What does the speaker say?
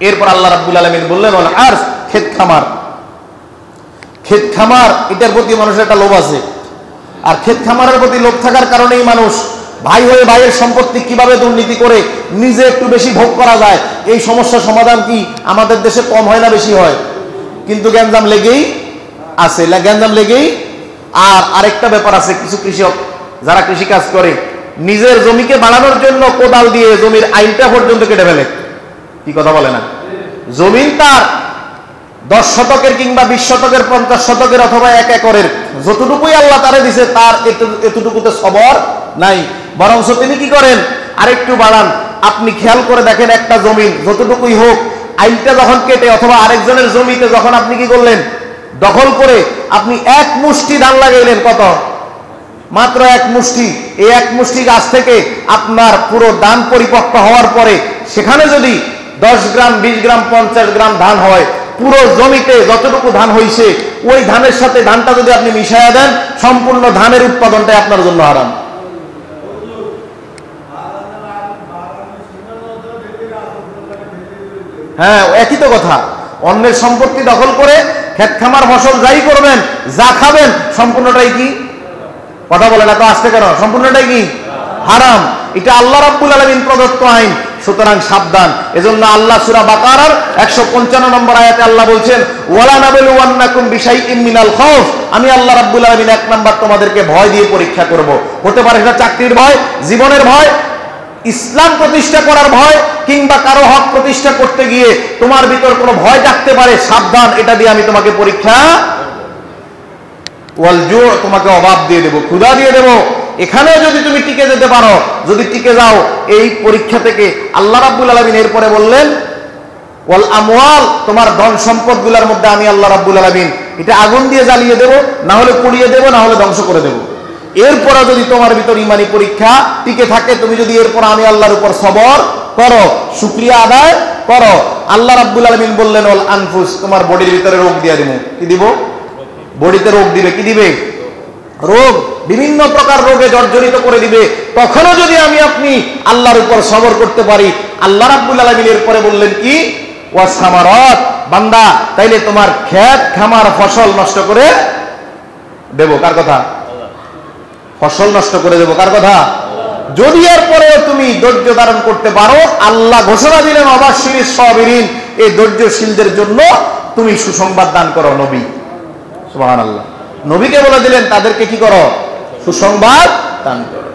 এরপর আল্লাহ রাব্বুল আলামিন বললেন ওয়াল আরস, ক্ষেত খামার। ক্ষেত খামার এটার প্রতি মানুষের একটা লোভ আছে, আর ক্ষেত খামারের প্রতি লোভ থাকার কারণেই মানুষ ভাই হয়ে ভাইয়ের সম্পত্তি কিভাবে দুর্নীতি করে নিজে একটু বেশি ভোগ করা যায়, এই সমস্যার সমাধান কি আমাদের দেশে কম হয় না বেশি হয়? কিন্তু গ্যাঞ্জাম লেগেই আছে, গ্যাঞ্জাম লেগেই। আর আরেকটা ব্যাপার আছে, কিছু কৃষক যারা কৃষিকাজ করে নিজের জমিকে বাড়ানোর জন্য কোদাল দিয়ে জমির আইলটা পর্যন্ত কেটে ফেলে। কি কথা বলে না? জমিন তার 10 শতকের কিংবা 20 শতকের 50 শতকের অথবা 1 একরের যতটুকুই আল্লাহ তারে দিছে তার এতটুকুতে সবর নাই, বরঞ্চ তিনি কি করেন আরেকটু বাড়ান। আপনি খেয়াল করে দেখেন, একটা জমিন যতটুকুই হোক, আইলটা যখন কেটে অথবা আরেকজনের জমিতে যখন আপনি কি করলেন দখল করে আপনি এক মুষ্টি ধান লাগাইলেন, কত? মাত্র এক মুষ্টি। এই এক মুষ্টি গাছ থেকে আপনার পুরো ধান পরিপক্ক হওয়ার পরে সেখানে যদি 10 গ্রাম 20 গ্রাম 50 গ্রাম ধান হয়, পুরো জমিতে যতটুকু ধান হয়েছে ওই ধানের সাথে ধানটা যদি আপনি মিশাইয়া দেন, সম্পূর্ণ ধানের উৎপাদনটাই আপনার জন্য হারাম। হ্যাঁ, একই তো কথা। অন্যের সম্পত্তি দখল করে ক্ষেত খামার ফসল যাই করবেন, যা খাবেন, সম্পূর্ণটাই কি? কথা বলে না তো আজকে কেন? সম্পূর্ণটাই কি হারাম। এটা আল্লাহ রাব্বুল আলামিন প্রদত্ত আইন, সুতরাং সাবধান। এজন্য আল্লাহ সূরা বাকারার 155 নম্বর আয়াতে আল্লাহ বলছেন ওয়ালা নাবলুওয়ান্নাকুম বিশাইইম মিনাল খাউফ, আমি আল্লাহ রাব্বুল আলামিন 1 নাম্বার তোমাদেরকে ভয় দিয়ে পরীক্ষা করব। হতে পারে সেটা চাকরির ভয়, জীবনের ভয়, ইসলাম প্রতিষ্ঠা করার ভয়, কিংবা কারো হক প্রতিষ্ঠা করতে গিয়ে তোমার ভিতর কোনো ভয় জাগতে পারে। সাবধান, এটা দিয়ে আমি তোমাকে পরীক্ষা, ওয়াল জু, তোমাকে অভাব দিয়ে দেব, ক্ষুধা দিয়ে দেব। এখানেও যদি তুমি টিকে যেতে পারো, যদি টিকে যাও এই পরীক্ষা থেকে, আল্লাহ রাব্বুল আলামিন এরপরে বললেন ওয়াল আমওয়াল, তোমার ধন সম্পদগুলোর মধ্যে আমি আল্লাহ রাব্বুল আলামিন এটা আগুন দিয়ে জ্বালিয়ে দেব, না হলে পুড়িয়ে দেব, না হলে ধ্বংস করে দেব। এরপরে যদি তোমার ভিতর ইমানি পরীক্ষা টিকে থাকে, তুমি যদি এরপর আমি আল্লাহর উপর সবর করো, শুকরিয়া আদায় করো, আল্লাহ রাব্বুল আলামিন বললেন ওয়াল আনফুস, তোমার বডির ভিতরে রোগ দিয়ে দিব। কি দিব? বডিতে রোগ দিবে। কি দিবে? রোগ, বিভিন্ন প্রকার রোগে জর্জরিত করে দিবে। তখনও যদি আমি আপনি আল্লাহর উপর সবর করতে পারি, আল্লাহ রাব্বুল আলামিন এরপরে বললেন কি ওয়াস সামারাত, বান্দা তাইলে তোমার ক্ষেত খামার ফসল নষ্ট করে দেব। কার কথা? ফসল নষ্ট করে দেব। কার কথা? যদি এরপরেও তুমি ধৈর্য ধারণ করতে পারো, আল্লাহ ঘোষণা দিলেন অবাশশিরিস সাবিরিন, এই ধৈর্যশীলদের জন্য তুমি সুসংবাদ দান করো। নবী, সুবহানাল্লাহ, নবীকে বলে দিলেন তাদেরকে কি করো? সুসংবাদ দান করো।